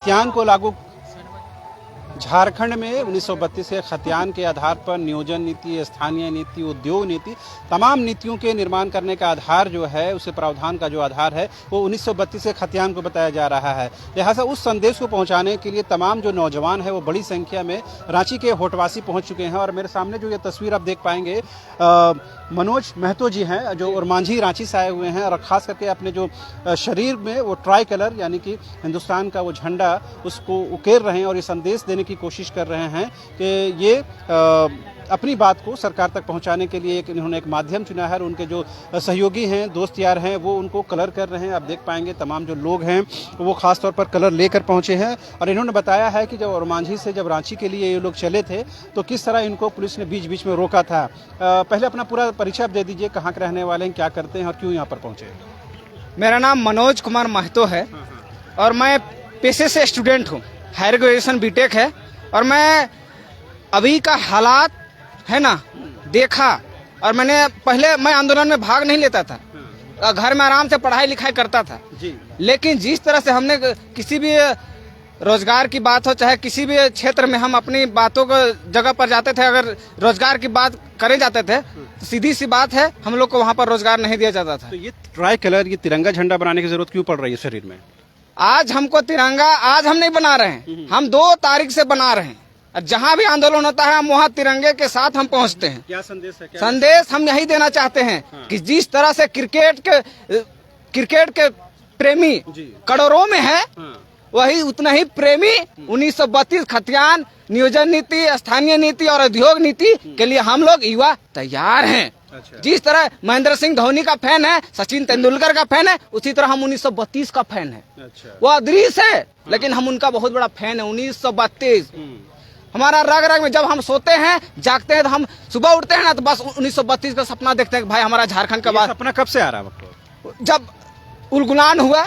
खतियान को लागू झारखंड में 1932 के खतियान के आधार पर नियोजन नीति, स्थानीय नीति, उद्योग नीति, तमाम नीतियों के निर्माण करने का आधार जो है, उसे प्रावधान का जो आधार है वो 1932 के खतियान को बताया जा रहा है। लिहाजा उस संदेश को पहुंचाने के लिए तमाम जो नौजवान है वो बड़ी संख्या में रांची के होटवासी पहुंच चुके हैं। और मेरे सामने जो ये तस्वीर आप देख पाएंगे, मनोज महतो जी हैं जो ओरमांझी रांची से आए हुए हैं और खास करके अपने जो शरीर में वो ट्राई कलर यानी कि हिंदुस्तान का वो झंडा उसको उकेर रहे हैं और ये संदेश देने की कोशिश कर रहे हैं कि ये अपनी बात को सरकार तक पहुंचाने के लिए इन्होंने एक माध्यम चुना है और उनके जो सहयोगी हैं, दोस्त यार हैं, वो उनको कलर कर रहे हैं। आप देख पाएंगे तमाम जो लोग हैं वो खास तौर पर कलर लेकर पहुंचे हैं और इन्होंने बताया है कि जब ओरमांझी से जब रांची के लिए ये लोग चले थे तो किस तरह इनको पुलिस ने बीच बीच में रोका था। पहले अपना पूरा परिचय आप दे दीजिए, कहाँ के रहने वाले हैं, क्या करते हैं और क्यों यहाँ पर पहुँचे। मेरा नाम मनोज कुमार महतो है और मैं पेशे से स्टूडेंट हूँ, हायर ग्रेजुएशन बीटेक है। और मैं अभी का हालात है ना देखा और मैं आंदोलन में भाग नहीं लेता था, घर में आराम से पढ़ाई लिखाई करता था जी। लेकिन जिस तरह से हमने किसी भी रोजगार की बात हो, चाहे किसी भी क्षेत्र में हम अपनी बातों को जगह पर जाते थे, अगर रोजगार की बात करे जाते थे तो सीधी सी बात है हम लोग को वहाँ पर रोजगार नहीं दिया जाता था। तो ये ट्राई कलर, ये तिरंगा झंडा बनाने की जरूरत क्यों पड़ रही है शरीर में? आज हमको तिरंगा आज हम नहीं बना रहे हैं, हम 2 तारीख से बना रहे हैं। जहाँ भी आंदोलन होता है हम वहाँ तिरंगे के साथ हम पहुँचते हैं। क्या संदेश है? संदेश हम यही देना चाहते हैं कि जिस तरह से क्रिकेट के प्रेमी करोड़ों में है, वही उतना ही प्रेमी 1932 खतियान नियोजन नीति, स्थानीय नीति और उद्योग नीति के लिए हम लोग युवा तैयार हैं। अच्छा। जिस तरह महेंद्र सिंह धोनी का फैन है, सचिन तेंदुलकर का फैन है, उसी तरह हम 1932 का फैन है। अच्छा। वो अदृश्य है लेकिन हम उनका बहुत बड़ा फैन है। 1932 हमारा रग रग में, जब हम सोते हैं जागते हैं तो हम सुबह उठते हैं ना तो बस 1932 का सपना देखते हैं कि भाई हमारा झारखंड का बात। सपना कब से आ रहा है आपको? जब उलगुलान हुआ,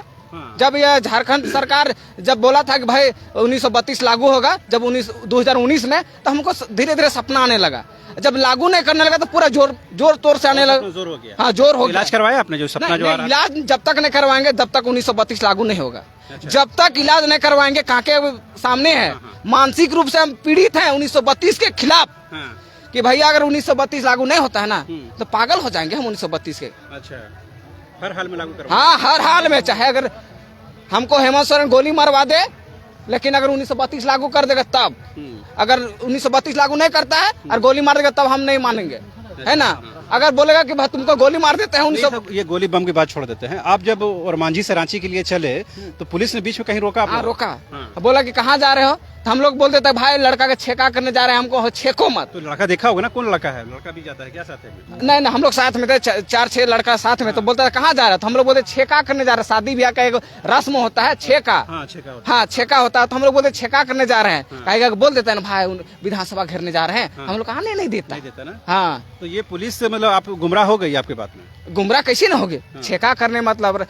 जब यह झारखंड सरकार जब बोला था कि भाई 1932 लागू होगा, जब 2019 में, तो हमको धीरे धीरे सपना आने लगा। जब लागू नहीं करने लगा तो पूरा जोर तोर से आने लगा। जोर हो गया। हाँ, जोर हो गया। इलाज करवाया आपने जो सपना जो आ रहा है? इलाज जब तक नहीं करवाएंगे तब तक 1932 लागू नहीं होगा। अच्छा। जब तक इलाज नहीं करवाएंगे, कांके सामने है, मानसिक रूप से हम पीड़ित हैं 1932 के खिलाफ। कि भैया अगर 1932 लागू नहीं होता है ना तो पागल हो जाएंगे हम 1932 के। अच्छा, हर हाल में लागू करवाएंगे? हाँ, हर हाल में, चाहे अगर हमको हेमंत सोरेन गोली मारवा दे, लेकिन अगर 1932 लागू कर देगा तब। अगर 1932 लागू नहीं करता है और गोली मार देगा तब हम नहीं मानेंगे, है ना। अगर बोलेगा कि भाई तुमको गोली मार देते हैं ये गोली बम की बात छोड़ देते हैं। आप जब ओरमांझी से रांची के लिए चले तो पुलिस ने बीच में कहीं रोका? हाँ, रोका। बोला कि कहाँ जा रहे हो, तो हम लोग बोल देते हैं भाई लड़का का छेका करने जा रहे हैं, हमको छेको मत। तो लड़का देखा होगा ना, कौन लड़का है? लड़का भी जाता है क्या साथ में? नहीं, हम लोग साथ में थे, 4-6 लड़का साथ में। तो बोलता है कहाँ जा रहा है, तो हम लोग बोलते छेका करने जा रहे हैं। शादी ब्याह का एक रस्म होता है, छेका। हाँ, छेका होता है, तो हम लोग बोलते छेका करने जा रहे हैं। कहेगा बोल देता है ना भाई विधानसभा घेरने जा रहे हैं, हम लोग आने नहीं देता ना। हाँ, तो ये पुलिस से मतलब आप गुमराह हो गई आपकी बात में? गुमराह कैसे ना होगे? छेका करने मतलब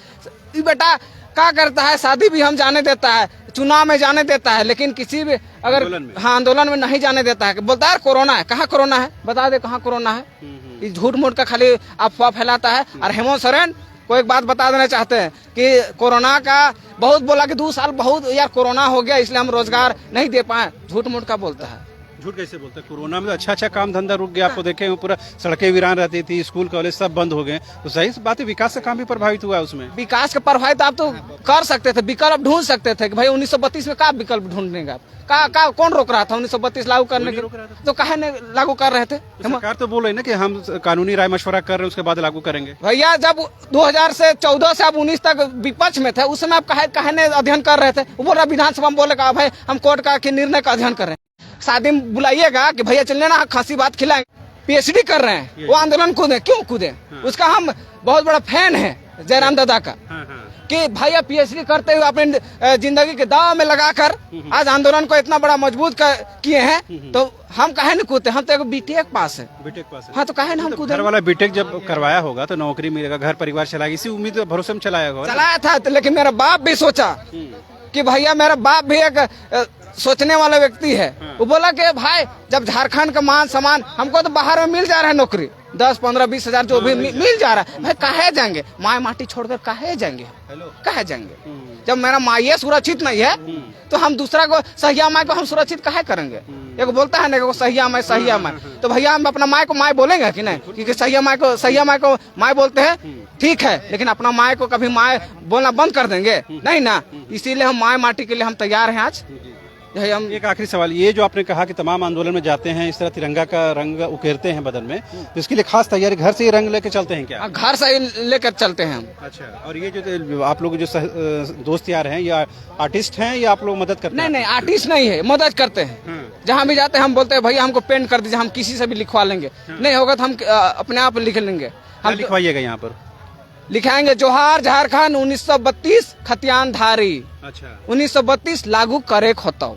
बेटा क्या करता है, शादी भी हम जाने देता है, चुनाव में जाने देता है, लेकिन किसी भी अगर आंदोलन में नहीं जाने देता है। बोलता है कोरोना है, कहाँ कोरोना है, बता दे कहाँ कोरोना है। झूठ मूठ का खाली अफवाह फैलाता है। और हेमंत सोरेन को एक बात बता देना चाहते हैं कि कोरोना का बहुत बोला कि 2 साल बहुत यार कोरोना हो गया इसलिए हम रोजगार नहीं दे पाए। झूठ मूठ का बोलता है। झूठ कैसे बोलते हैं? कोरोना में अच्छा काम धंधा रुक गया, आपको देखे पूरा सड़कें वीरान रहती थी, स्कूल कॉलेज सब बंद हो गए। तो सही बात है, विकास का काम भी प्रभावित हुआ है उसमें। विकास का प्रभावित आप तो कर सकते थे, विकल्प ढूंढ सकते थे कि भाई 1932 में क्या विकल्प ढूंढने का कौन रोक रहा था 1932 लागू करने के? तो काहे नहीं लागू कर रहे थे? सरकार तो बोल रही ना कि हम कानूनी राय मशवरा कर रहे हैं, उसके बाद लागू करेंगे। भैया जब 2014 से अब 19 तक विपक्ष में थे, उस समय आप काहे नहीं अध्ययन कर रहे थे? वो बोल रहा विधानसभा में बोलेगा भाई हम कोर्ट का निर्णय का अध्ययन कर रहे हैं। शादी में बुलाइएगा कि भैया चलने ना खासी बात खिलाएं। पीएचडी कर रहे हैं, वो आंदोलन कूदे, क्यों कूदे? उसका हम बहुत बड़ा फैन है जयराम दादा का। कि भैया पीएचडी करते हुए अपने जिंदगी के दाव में लगाकर आज आंदोलन को इतना बड़ा मजबूत किए हैं, तो हम काहे नहीं कूदते? हम तो एक बीटेक पास है। हाँ, तो काहे नहीं हम कूदे? घर वाला बीटेक जब करवाया होगा तो नौकरी मिलेगा, घर परिवार चलाएगा, इसी उम्मीद भरोसे में चलाया था। लेकिन मेरा बाप भी सोचा कि भैया, मेरा बाप भी एक सोचने वाला व्यक्ति है। वो बोला कि भाई जब झारखंड का मान सम्मान, हमको तो बाहर में मिल जा रहा है नौकरी, 10, 15, 20 हजार जो भी मिल जा रहा है, भाई काहे जाएंगे, माय माटी छोड़कर काहे जाएंगे, काहे जाएंगे। जब मेरा माँ सुरक्षित नहीं है तो हम दूसरा को सहिया माँ को हम सुरक्षित काहे करेंगे। एक बोलता है ना कि सहिया माँ, तो भैया हम अपना माँ को माँ बोलेंगे कि नहीं, क्योंकि सहिया माँ को माँ बोलते हैं, ठीक है, लेकिन अपना माँ को कभी माँ बोलना बंद कर देंगे नहीं ना। इसीलिए हम माँ माटी के लिए हम तैयार हैं आज। हम एक आखिरी सवाल, ये जो आपने कहा कि तमाम आंदोलन में जाते हैं, इस तरह तिरंगा का रंग उकेरते हैं बदन में, तो इसके लिए खास तैयारी घर से ही रंग लेके चलते हैं क्या? घर से ही लेकर चलते हैं हम। अच्छा, और ये जो आप लोग जो दोस्त यार हैं, या आर्टिस्ट हैं या आप लोग मदद करते हैं? नहीं, आर्टिस्ट नहीं है, मदद करते हैं। जहाँ भी जाते हैं हम बोलते हैं भैया हमको पेंट कर दीजिए, हम किसी से भी लिखवा लेंगे, नहीं होगा तो हम अपने आप लिख लेंगे। हम लिखवाइएगा यहाँ पर? लिखाएंगे जोहार झारखंड 1932 खतियान धारी। अच्छा, 1932 लागू करे खोताओ,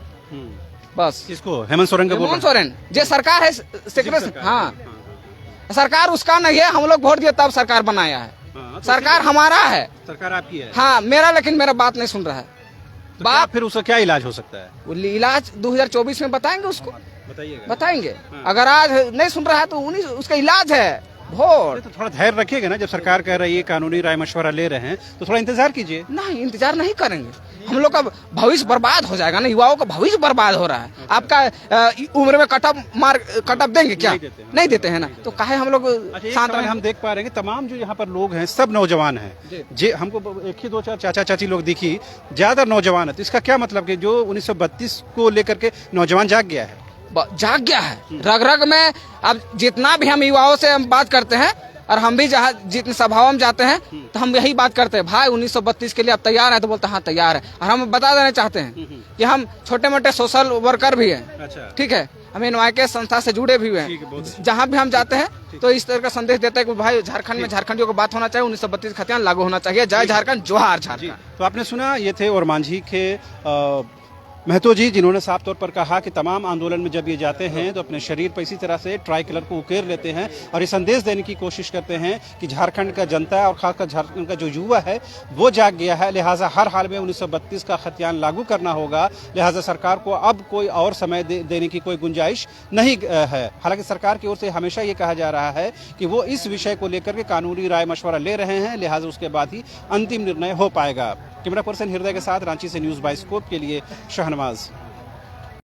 बस। इसको हेमंत सोरेन का? हेमंत सोरेन जो सरकार है हाँ, सरकार उसका नहीं है, हम लोग वोट दिए तब सरकार बनाया है। तो सरकार हमारा है, सरकार आपकी है। हाँ मेरा, लेकिन मेरा बात नहीं सुन रहा है। तो बाप फिर उसका क्या इलाज हो सकता है? वो इलाज 2024 में बताएंगे उसको, बताएंगे। अगर आज नहीं सुन रहा है तो उसका इलाज है वोट। तो थोड़ा धैर्य रखिएगा ना, जब सरकार कह रही है कानूनी राय मशवरा ले रहे हैं तो थोड़ा इंतजार कीजिए। नहीं, इंतजार नहीं करेंगे, हम लोग का भविष्य बर्बाद हो जाएगा ना, युवाओं का भविष्य बर्बाद हो रहा है। आपका उम्र में कटअप देंगे क्या? नहीं देते हैं ना, तो काहे हम लोग शांत रहे। हम देख पा रहे हैं कि तमाम जो यहाँ पर लोग हैं सब नौजवान हैं, जे हमको एक ही 2-4 चाचा चाची लोग दिखी, ज्यादा नौजवान है। तो इसका क्या मतलब कि जो 1932 को लेकर के नौजवान जाग गया है, जाग गया है रग रग में। अब जितना भी हम युवाओं से हम बात करते हैं, और हम भी जहाँ जितने सभाओं में जाते हैं तो हम यही बात करते हैं, भाई 1932 के लिए आप तैयार हैं? तो बोलते हैं हाँ तैयार है। और हम बता देना चाहते हैं कि हम छोटे मोटे सोशल वर्कर भी हैं। अच्छा। ठीक है, हम एनवाईके संस्था से जुड़े भी हुए हैं। जहाँ भी हम जाते हैं तो इस तरह का संदेश देते हैं कि भाई झारखंड में झारखंडियों को बात होना चाहिए, 1932 खतियान लागू होना चाहिए। जय झारखंड, जोहार झारखंड। तो आपने सुना, ये थे और मांझी के महतो जी, जिन्होंने साफ तौर पर कहा कि तमाम आंदोलन में जब ये जाते हैं तो अपने शरीर पर इसी तरह से ट्राई कलर को उकेर लेते हैं और ये संदेश देने की कोशिश करते हैं कि झारखंड का जनता और खासकर झारखंड का जो युवा है वो जाग गया है, लिहाजा हर हाल में 1932 का खतियान लागू करना होगा। लिहाजा सरकार को अब कोई और समय देने की कोई गुंजाइश नहीं है। हालांकि सरकार की ओर से हमेशा ये कहा जा रहा है कि वो इस विषय को लेकर के कानूनी राय मशवरा ले रहे हैं, लिहाजा उसके बाद ही अंतिम निर्णय हो पाएगा। कैमरा पर्सन हृदय के साथ रांची से न्यूज़ बाइस्कोप के लिए शहनवाज।